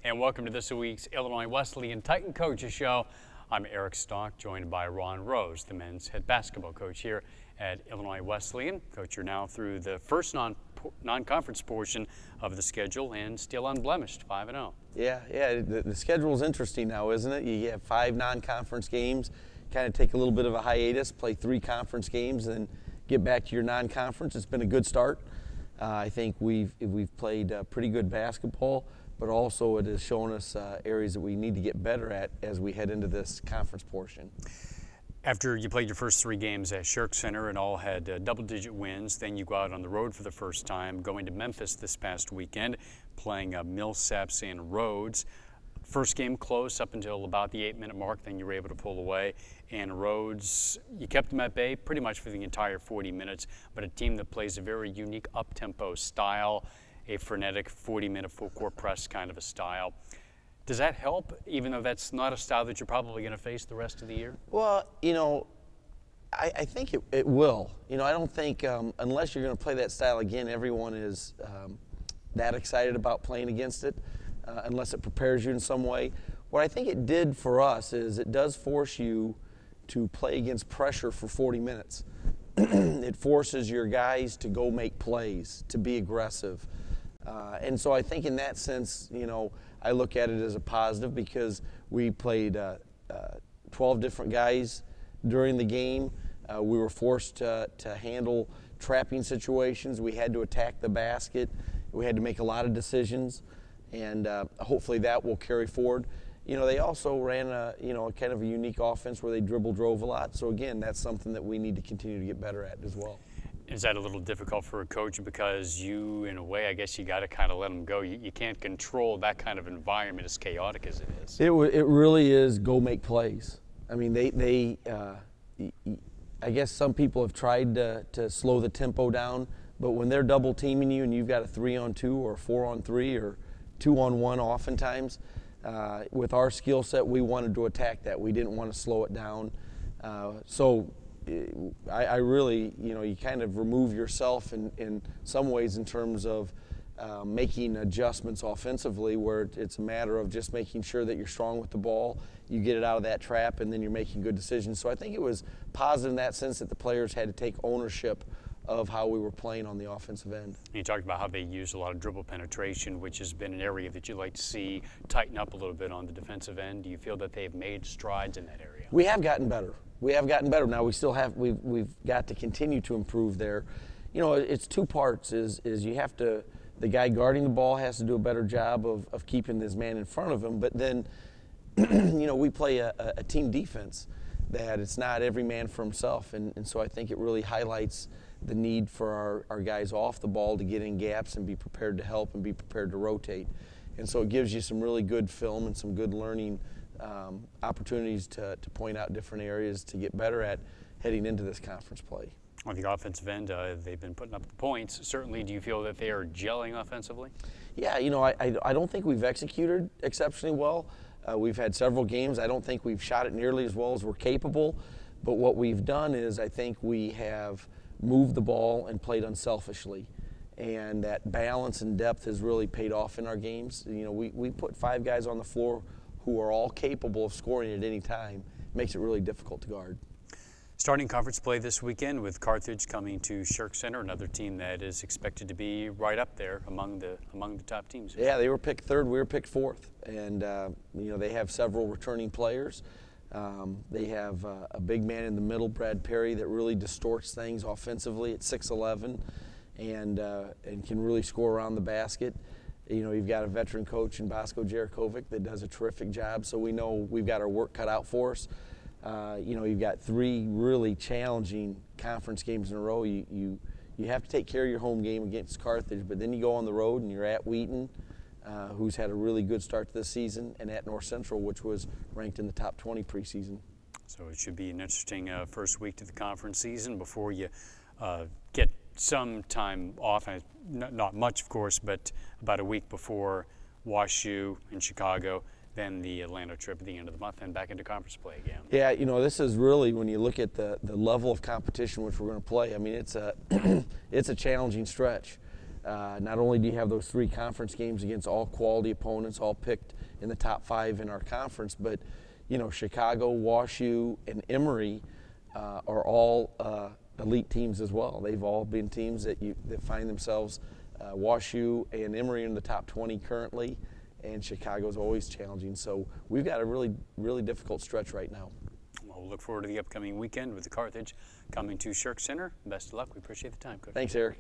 and welcome to this week's Illinois Wesleyan Titan Coaches Show. I'm Eric Stock, joined by Ron Rose, the men's head basketball coach here at Illinois Wesleyan. Coach, you're now through the first non-conference portion of the schedule and still unblemished, 5-0. Yeah, the schedule's interesting now, isn't it? You have 5 non-conference games, kind of take a little bit of a hiatus, play 3 conference games, and get back to your non-conference. It's been a good start. I think we've played pretty good basketball, but also it has shown us areas that we need to get better at as we head into this conference portion. After you played your first 3 games at Shirk Center and all had double-digit wins, then you go out on the road for the first time, going to Memphis this past weekend, playing Millsaps and Rhodes. First game close up until about the 8-minute mark, then you were able to pull away. And Rhodes, you kept them at bay pretty much for the entire 40 minutes, but a team that plays a very unique up-tempo style, a frenetic 40-minute full-court press kind of a style. Does that help, even though that's not a style that you're probably going to face the rest of the year? Well, you know, I think it will. You know, I don't think unless you're going to play that style again, everyone is that excited about playing against it, unless it prepares you in some way. What I think it did for us is it does force you to play against pressure for 40 minutes. It forces your guys to go make plays, to be aggressive. And so I think in that sense, you know, I look at it as a positive because we played 12 different guys during the game. We were forced to handle trapping situations. We had to attack the basket. We had to make a lot of decisions, and hopefully that will carry forward. You know, they also ran a kind of a unique offense where they drove a lot. So again, that's something that we need to continue to get better at as well. Is that a little difficult for a coach because you, in a way, I guess you got to kind of let them go. You can't control that kind of environment as chaotic as it is. It really is go make plays. I mean, I guess some people have tried to slow the tempo down, but when they're double teaming you and you've got a 3-on-2 or a 4-on-3 or 2-on-1 oftentimes, with our skill set, we wanted to attack that. We didn't want to slow it down. I really, you know, you kind of remove yourself in some ways in terms of making adjustments offensively where it's a matter of just making sure that you're strong with the ball, you get it out of that trap, and then you're making good decisions. So I think it was positive in that sense that the players had to take ownership of how we were playing on the offensive end. You talked about how they use a lot of dribble penetration, which has been an area that you'd like to see tighten up a little bit on the defensive end. Do you feel that they've made strides in that area? We have gotten better. We have gotten better. Now we still have, we've got to continue to improve there. You know, it's 2 parts, is you have to, the guy guarding the ball has to do a better job of keeping this man in front of him, but then, you know, we play a team defense that it's not every man for himself, and so I think it really highlights the need for our guys off the ball to get in gaps and be prepared to help and be prepared to rotate. And so it gives you some really good film and some good learning opportunities to point out different areas to get better at heading into this conference play. On the offensive end, they've been putting up the points. Certainly, do you feel that they are gelling offensively? Yeah, you know, I don't think we've executed exceptionally well. We've had several games. I don't think we've shot it nearly as well as we're capable. But what we've done is I think we have moved the ball and played unselfishly. And that balance and depth has really paid off in our games. You know, we put 5 guys on the floor who are all capable of scoring at any time. It makes it really difficult to guard. Starting conference play this weekend with Carthage coming to Shirk Center, another team that is expected to be right up there among the top teams. Yeah, they were picked 3rd, we were picked 4th, and you know, they have several returning players. They have a big man in the middle, Brad Perry, that really distorts things offensively at 6'11", and can really score around the basket. You know, you've got a veteran coach in Bosco Jarakovic that does a terrific job, so we know we've got our work cut out for us. You know, you've got 3 really challenging conference games in a row. You have to take care of your home game against Carthage, but then you go on the road and you're at Wheaton, who's had a really good start to this season, and at North Central, which was ranked in the top 20 preseason. So it should be an interesting first week to the conference season before you get some time off, not much of course, but about a week before WashU in Chicago, then the Atlanta trip at the end of the month, and back into conference play again. Yeah, you know, this is really, when you look at the level of competition which we're going to play, I mean, it's a it's a challenging stretch. Not only do you have those 3 conference games against all quality opponents, all picked in the top 5 in our conference, but you know, Chicago, WashU, and Emory are all elite teams as well. They've all been teams that find themselves. WashU and Emory in the top 20 currently, and Chicago's always challenging. So we've got a really, really difficult stretch right now. Well, we'll look forward to the upcoming weekend with the Carthage coming to Shirk Center. Best of luck. We appreciate the time, Coach. Thanks, Eric.